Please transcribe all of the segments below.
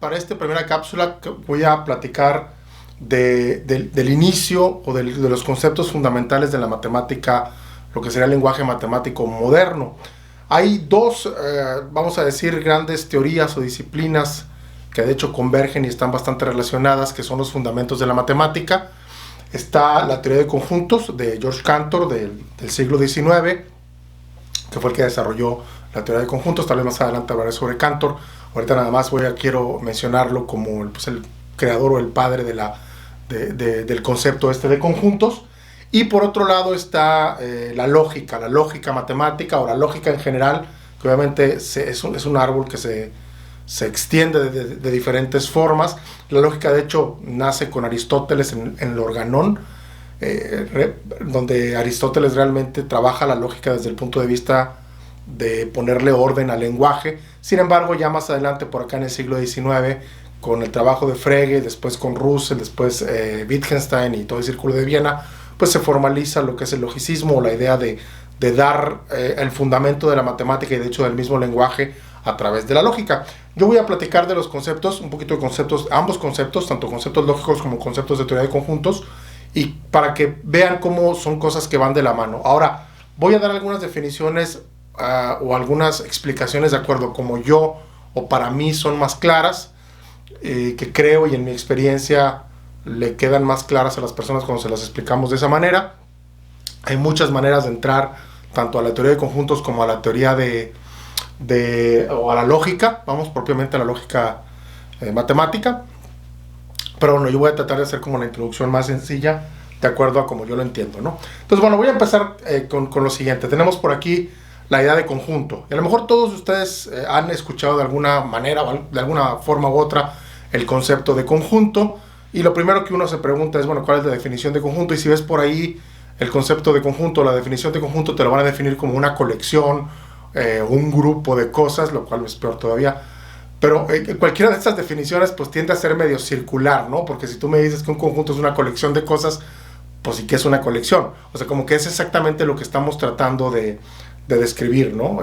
para esta primera cápsula voy a platicar del inicio o de los conceptos fundamentales de la matemática, lo que sería el lenguaje matemático moderno. Hay dos, vamos a decir, grandes teorías o disciplinas que de hecho convergen y están bastante relacionadas, que son los fundamentos de la matemática. Está la teoría de conjuntos de George Cantor del siglo XIX, que fue el que desarrolló la teoría de conjuntos. Tal vez más adelante hablaré sobre Cantor. Ahorita nada más quiero mencionarlo como el creador o el padre del concepto de conjuntos. Y por otro lado está la lógica matemática, o la lógica en general, que obviamente es un árbol que se extiende de diferentes formas. La lógica, de hecho, nace con Aristóteles en el Organón, donde Aristóteles realmente trabaja la lógica desde el punto de vista de ponerle orden al lenguaje. Sin embargo, ya más adelante, por acá en el siglo XIX, con el trabajo de Frege, después con Russell, después Wittgenstein y todo el Círculo de Viena, pues se formaliza lo que es el logicismo, o la idea de dar el fundamento de la matemática y de hecho del mismo lenguaje a través de la lógica. Yo voy a platicar de los conceptos, un poquito de conceptos, ambos conceptos, tanto conceptos lógicos como conceptos de teoría de conjuntos, y para que vean cómo son cosas que van de la mano. Ahora, voy a dar algunas definiciones o algunas explicaciones de acuerdo como yo o para mí son más claras, que creo y en mi experiencia le quedan más claras a las personas cuando se las explicamos de esa manera. Hay muchas maneras de entrar tanto a la teoría de conjuntos como a la teoría o a la lógica, vamos propiamente a la lógica matemática, pero bueno, yo voy a tratar de hacer como la introducción más sencilla de acuerdo a como yo lo entiendo, ¿no? Entonces, bueno, voy a empezar con lo siguiente. Tenemos por aquí la idea de conjunto, y a lo mejor todos ustedes han escuchado de alguna manera o de alguna forma u otra el concepto de conjunto, y lo primero que uno se pregunta es, bueno, ¿cuál es la definición de conjunto? Y si ves por ahí el concepto de conjunto, la definición de conjunto te lo van a definir como una colección, un grupo de cosas, lo cual es peor todavía. Pero cualquiera de estas definiciones pues tiende a ser medio circular, ¿no? Porque si tú me dices que un conjunto es una colección de cosas, pues sí que es una colección. O sea, como que es exactamente lo que estamos tratando de describir, ¿no?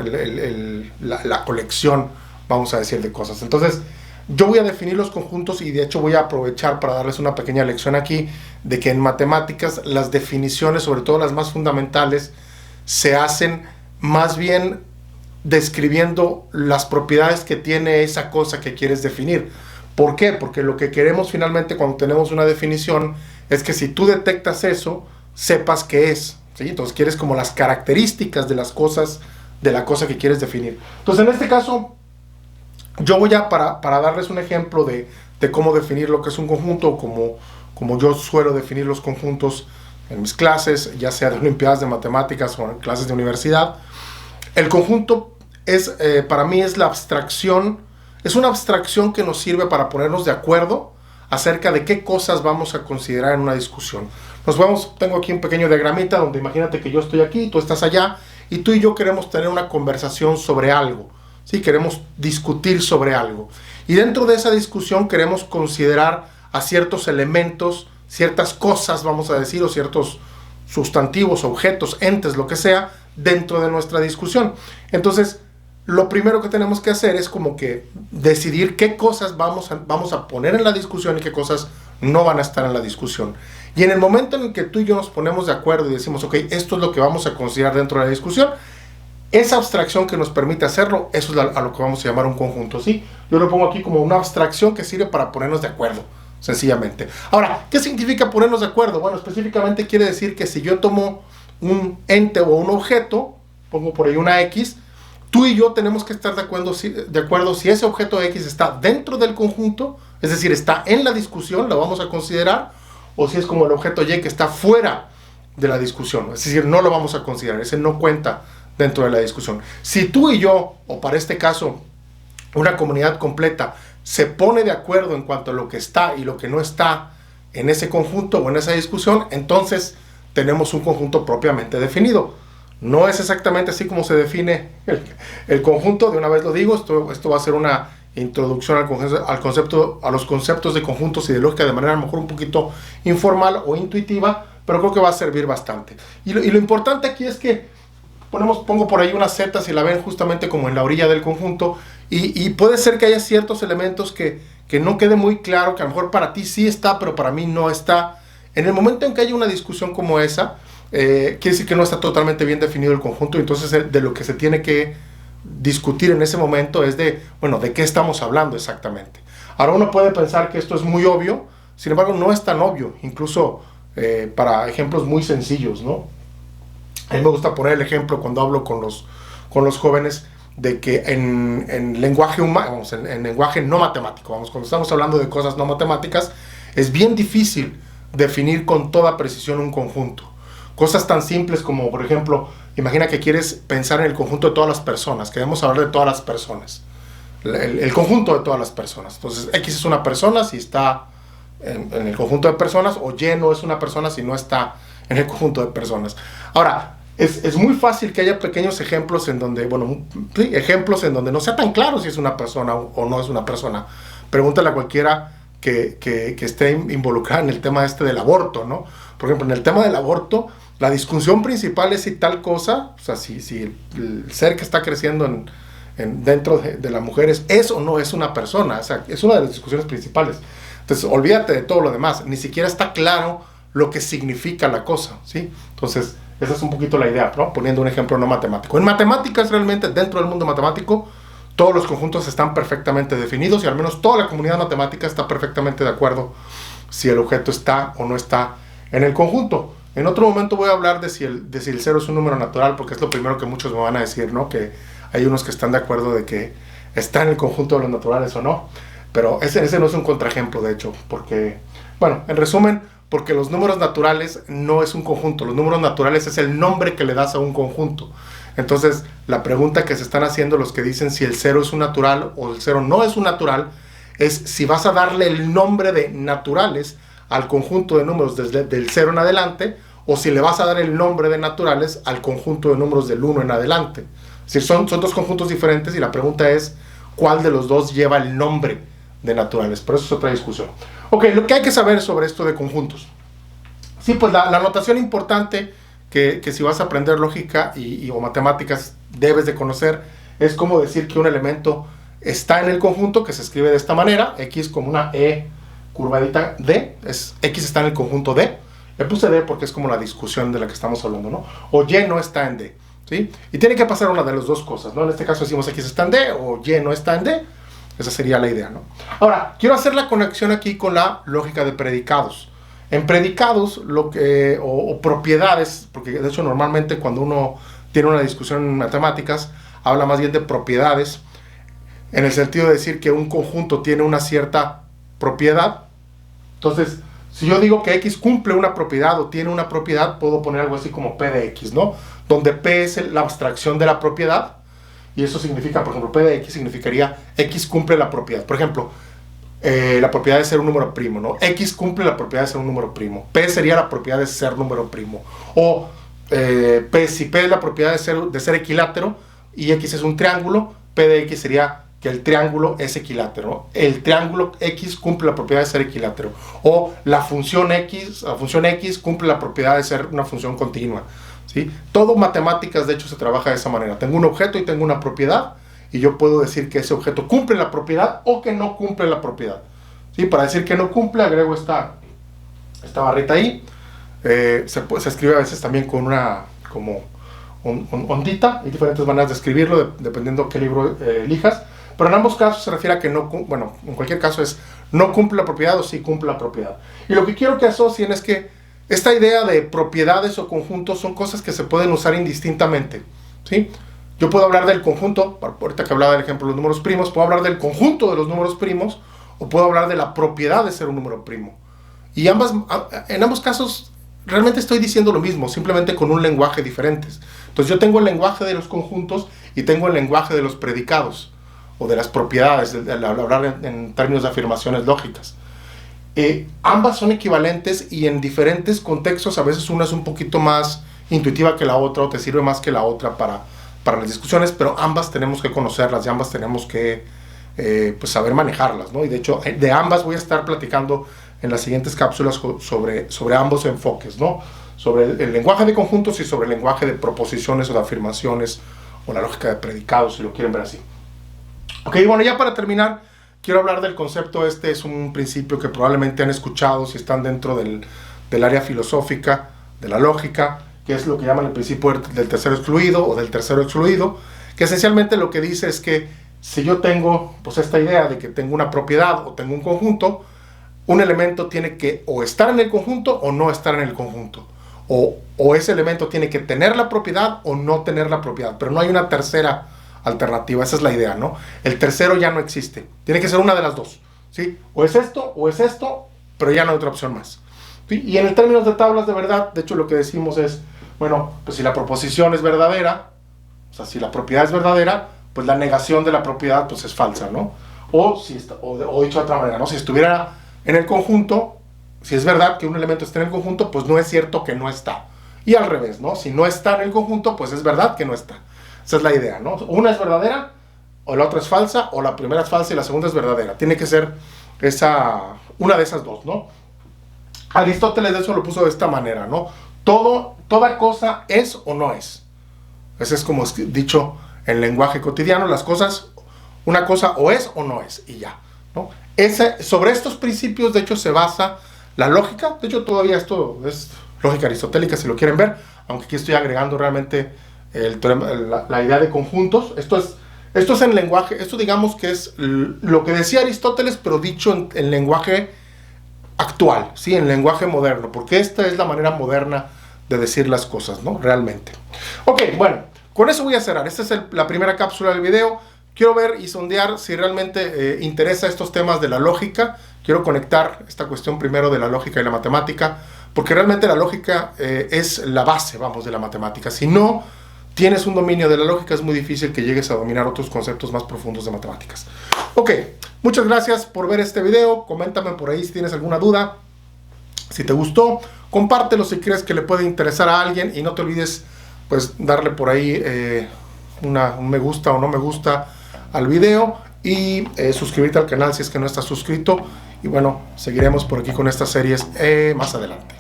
La colección, vamos a decir, de cosas. Entonces, yo voy a definir los conjuntos y de hecho voy a aprovechar para darles una pequeña lección aquí de que en matemáticas las definiciones, sobre todo las más fundamentales, se hacen más bien describiendo las propiedades que tiene esa cosa que quieres definir. ¿Por qué? Porque lo que queremos finalmente cuando tenemos una definición es que si tú detectas eso, sepas qué es, ¿sí? Entonces quieres como las características de las cosas, de la cosa que quieres definir. Entonces en este caso, yo voy a, para darles un ejemplo de cómo definir lo que es un conjunto, como yo suelo definir los conjuntos en mis clases, ya sea de olimpiadas de matemáticas o en clases de universidad. El conjunto para mí es la abstracción, es una abstracción que nos sirve para ponernos de acuerdo acerca de qué cosas vamos a considerar en una discusión. Tengo aquí un pequeño diagramita donde imagínate que yo estoy aquí, tú estás allá, y tú y yo queremos tener una conversación sobre algo, ¿sí? Queremos discutir sobre algo. Y dentro de esa discusión queremos considerar a ciertos elementos, ciertas cosas, vamos a decir, o ciertos sustantivos, objetos, entes, lo que sea, dentro de nuestra discusión. Entonces, lo primero que tenemos que hacer es como que decidir qué cosas vamos a poner en la discusión y qué cosas no van a estar en la discusión. Y en el momento en el que tú y yo nos ponemos de acuerdo y decimos, ok, esto es lo que vamos a considerar dentro de la discusión, esa abstracción que nos permite hacerlo, eso es a lo que vamos a llamar un conjunto, ¿sí? Yo lo pongo aquí como una abstracción que sirve para ponernos de acuerdo, sencillamente. Ahora, ¿qué significa ponernos de acuerdo? Bueno, específicamente quiere decir que si yo tomo un ente o un objeto, pongo por ahí una X, tú y yo tenemos que estar de acuerdo si ese objeto X está dentro del conjunto, es decir, está en la discusión, lo vamos a considerar, o si es como el objeto Y que está fuera de la discusión, es decir, no lo vamos a considerar, ese no cuenta dentro de la discusión. Si tú y yo, o para este caso, una comunidad completa, se pone de acuerdo en cuanto a lo que está y lo que no está en ese conjunto o en esa discusión, entonces tenemos un conjunto propiamente definido. No es exactamente así como se define el conjunto, de una vez lo digo, esto va a ser una introducción a los conceptos de conjuntos y de lógica de manera a lo mejor un poquito informal o intuitiva, pero creo que va a servir bastante. Y lo importante aquí es que pongo por ahí una Z, si la ven justamente como en la orilla del conjunto, y puede ser que haya ciertos elementos que que no quede muy claro, que a lo mejor para ti sí está, pero para mí no está. En el momento en que hay una discusión como esa, quiere decir que no está totalmente bien definido el conjunto, y entonces de lo que se tiene que discutir en ese momento es de, bueno, ¿de qué estamos hablando exactamente? Ahora uno puede pensar que esto es muy obvio, sin embargo no es tan obvio, incluso para ejemplos muy sencillos, ¿no? A mí me gusta poner el ejemplo cuando hablo con los jóvenes de que en lenguaje humano, en lenguaje no matemático, cuando estamos hablando de cosas no matemáticas, es bien difícil definir con toda precisión un conjunto. Cosas tan simples como, por ejemplo, imagina que quieres pensar en el conjunto de todas las personas, queremos hablar de todas las personas, el conjunto de todas las personas. Entonces, X es una persona si está en el conjunto de personas, o Y no es una persona si no está en el conjunto de personas. Ahora, es muy fácil que haya pequeños ejemplos en donde, bueno, sí, ejemplos en donde no sea tan claro si es una persona o no es una persona. Pregúntale a cualquiera que esté involucrada en el tema del aborto, ¿no? Por ejemplo, en el tema del aborto, la discusión principal es si tal cosa, o sea, si el ser que está creciendo dentro de la mujer es o no es una persona. O sea, es una de las discusiones principales. Entonces, olvídate de todo lo demás. Ni siquiera está claro lo que significa la cosa, ¿sí? Entonces, esa es un poquito la idea, ¿no? Poniendo un ejemplo no matemático. En matemáticas, realmente, dentro del mundo matemático, todos los conjuntos están perfectamente definidos, y al menos toda la comunidad matemática está perfectamente de acuerdo si el objeto está o no está en el conjunto. En otro momento voy a hablar de si el 0 es un número natural, porque es lo primero que muchos me van a decir, ¿no? Que hay unos que están de acuerdo de que está en el conjunto de los naturales o no. Pero ese no es un contraejemplo, de hecho, porque, bueno, en resumen, porque los números naturales no es un conjunto. Los números naturales es el nombre que le das a un conjunto. Entonces, la pregunta que se están haciendo los que dicen si el 0 es un natural o el 0 no es un natural, es si vas a darle el nombre de naturales al conjunto de números del 0 en adelante, o si le vas a dar el nombre de naturales al conjunto de números del 1 en adelante. Es decir, son dos conjuntos diferentes, y la pregunta es cuál de los dos lleva el nombre de naturales. Pero eso es otra discusión. Ok, lo que hay que saber sobre esto de conjuntos. Sí, pues la notación importante que si vas a aprender lógica o matemáticas debes de conocer es cómo decir que un elemento está en el conjunto, que se escribe de esta manera, X como una E curvadita D, X está en el conjunto D. Le puse D porque es como la discusión de la que estamos hablando, ¿no? O Y no está en D, ¿sí? Y tiene que pasar una de las dos cosas, ¿no? En este caso decimos X está en D o Y no está en D. Esa sería la idea, ¿no? Ahora, quiero hacer la conexión aquí con la lógica de predicados. En predicados, o propiedades, porque de hecho normalmente cuando uno tiene una discusión en matemáticas, habla más bien de propiedades, en el sentido de decir que un conjunto tiene una cierta propiedad. Entonces, si yo digo que X cumple una propiedad o tiene una propiedad, puedo poner algo así como P de X, ¿no? Donde P es la abstracción de la propiedad, y eso significa, por ejemplo, P de X significaría X cumple la propiedad. Por ejemplo, la propiedad de ser un número primo, ¿no? X cumple la propiedad de ser un número primo. P sería la propiedad de ser número primo. O si P es la propiedad de ser equilátero y X es un triángulo, P de X sería que el triángulo es equilátero, ¿no? El triángulo X cumple la propiedad de ser equilátero. O la función X cumple la propiedad de ser una función continua, ¿sí? Todo matemáticas, de hecho, se trabaja de esa manera. Tengo un objeto y tengo una propiedad, y yo puedo decir que ese objeto cumple la propiedad o que no cumple la propiedad, ¿sí? Para decir que no cumple, agrego esta barrita ahí. Se escribe a veces también con una ondita. Hay diferentes maneras de escribirlo dependiendo qué libro elijas. Pero en ambos casos se refiere a que no, bueno, en cualquier caso es no cumple la propiedad o sí cumple la propiedad. Y lo que quiero que asocien es que esta idea de propiedades o conjuntos son cosas que se pueden usar indistintamente, ¿sí? Yo puedo hablar del conjunto, ahorita que hablaba del ejemplo de los números primos, puedo hablar del conjunto de los números primos, o puedo hablar de la propiedad de ser un número primo. Y en ambos casos realmente estoy diciendo lo mismo, simplemente con un lenguaje diferente. Entonces yo tengo el lenguaje de los conjuntos y tengo el lenguaje de los predicados, o de las propiedades, al hablar en términos de afirmaciones lógicas. Ambas son equivalentes, y en diferentes contextos a veces una es un poquito más intuitiva que la otra, o te sirve más que la otra para las discusiones, pero ambas tenemos que conocerlas y ambas tenemos que pues saber manejarlas, ¿no? Y de hecho de ambas voy a estar platicando en las siguientes cápsulas sobre ambos enfoques, ¿no? Sobre el lenguaje de conjuntos y sobre el lenguaje de proposiciones o de afirmaciones, o la lógica de predicados, si lo quieren ver así. Ok, bueno, ya para terminar, quiero hablar del concepto. Este es un principio que probablemente han escuchado si están dentro del área filosófica, de la lógica, que es lo que llaman el principio del tercero excluido o del tercero excluido, que esencialmente lo que dice es que si yo tengo pues esta idea de que tengo una propiedad o tengo un conjunto, un elemento tiene que o estar en el conjunto o no estar en el conjunto. O ese elemento tiene que tener la propiedad o no tener la propiedad, pero no hay una tercera alternativa. Esa es la idea, ¿no? El tercero ya no existe, tiene que ser una de las dos, ¿sí? O es esto, pero ya no hay otra opción más, ¿sí? Y en términos de tablas de verdad, de hecho lo que decimos es, bueno, pues si la proposición es verdadera, o sea, si la propiedad es verdadera, pues la negación de la propiedad pues es falsa, ¿no? O dicho de otra manera, ¿no? Si estuviera en el conjunto, si es verdad que un elemento está en el conjunto, pues no es cierto que no está. Y al revés, ¿no? Si no está en el conjunto, pues es verdad que no está. Esa es la idea, ¿no? Una es verdadera, o la otra es falsa, o la primera es falsa y la segunda es verdadera. Tiene que ser una de esas dos, ¿no? Aristóteles de eso lo puso de esta manera, ¿no? Toda cosa es o no es. Ese es como dicho en lenguaje cotidiano, las cosas, una cosa o es o no es, y ya, ¿no? Sobre estos principios, de hecho, se basa la lógica. De hecho, todavía esto es lógica aristotélica, si lo quieren ver, aunque aquí estoy agregando realmente la idea de conjuntos. Esto es en lenguaje, esto digamos que es lo que decía Aristóteles, pero dicho en lenguaje actual, ¿sí? En lenguaje moderno, porque esta es la manera moderna de decir las cosas, ¿no? Realmente. Ok, bueno, con eso voy a cerrar. Esta es la primera cápsula del video. Quiero ver y sondear si realmente interesa estos temas de la lógica. Quiero conectar esta cuestión primero de la lógica y la matemática, porque realmente la lógica es la base, vamos, de la matemática. Si no tienes un dominio de la lógica, es muy difícil que llegues a dominar otros conceptos más profundos de matemáticas. Ok, muchas gracias por ver este video. Coméntame por ahí si tienes alguna duda. Si te gustó, compártelo si crees que le puede interesar a alguien, y no te olvides pues darle por ahí un me gusta o no me gusta al video, y suscribirte al canal si es que no estás suscrito. Y bueno, seguiremos por aquí con estas series más adelante.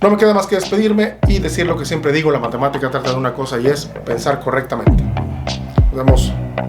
No me queda más que despedirme y decir lo que siempre digo: la matemática trata de una cosa, y es pensar correctamente. Nos vemos.